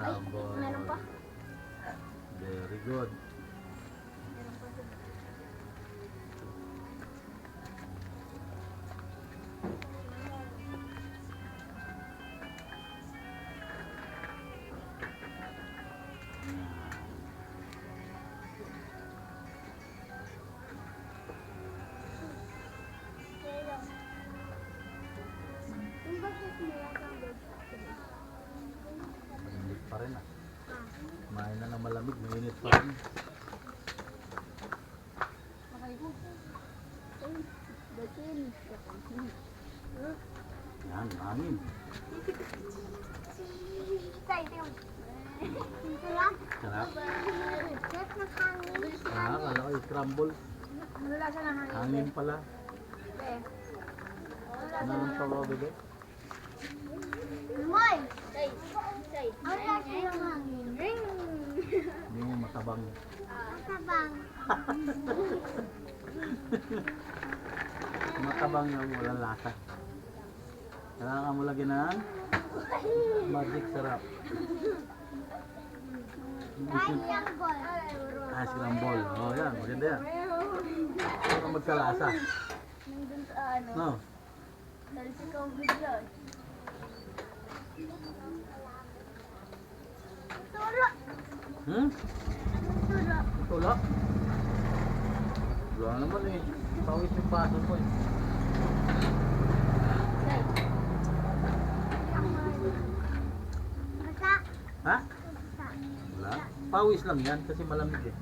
Meron pa. Very good. Mainit pa rin ah. Kumain na ng malamig, mainit pa rin. Yan, hangin. Sarap. Kala ko scramble. Ano lasa ng hangin? Hangin pala. Ano ang sabaw, bebe? Moy! Ang lasa ng hangin. Ring! Hindi mo matabang. Matabang. Matabang yung walang lasa. Kailangan mo lagyan ng magic sarap. Scramble. Oh, yan. Maganda yan. Para magkalasa. Nandun sa ano? No? Dahil si COVID yun. Tula! Hmm? Tula! Tula? Wala naman eh. Pawis yung baso ko eh. Masa! Ha? Wala. Pawis lang yan kasi malamig eh.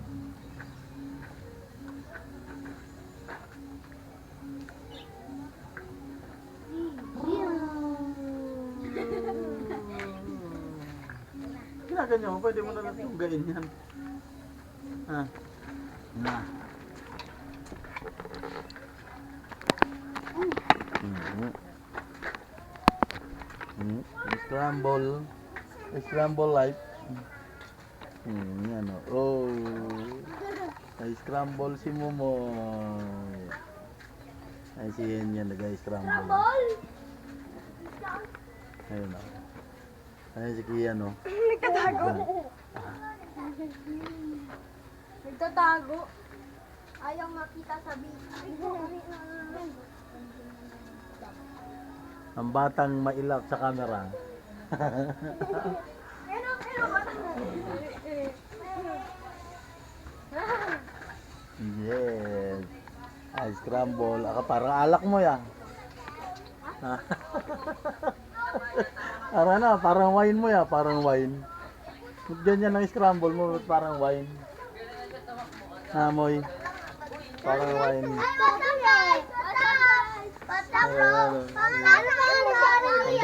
Ginaganyan mo, pwede mo na lang tunggain yan. Ha? Na. Scramble. Scramble light. Yan o. Oh. Scramble si Momoy. Ay si yan nag-scramble. Ayun o. Ay si Kian o. Nagtatago. Nagtatago. Ayaw makita sa video. Ang batang mailap sa camera. Yes. Ay, scramble. Parang alak mo yan. Parang wine mo yan. Parang wine. Diyan yan ang scramble mo. Parang wine. Moy. Parang wine.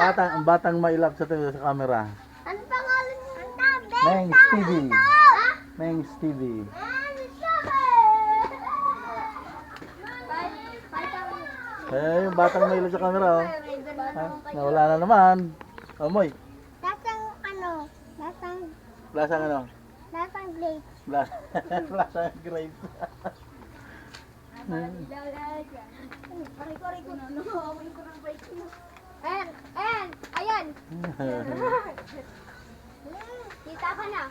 Ang batang mailap sa camera. Ano pangalan mo? Mengs TV. Mengs TV. Eh, yung batang mailap sa camera oh. Nawala na naman. Oh, Moy. Lasang ano? Lasang ano? Lasang plate. Lasang grape. Pari ko na, awin ko ng bike mo. Ayan, ayan. Kita ka na.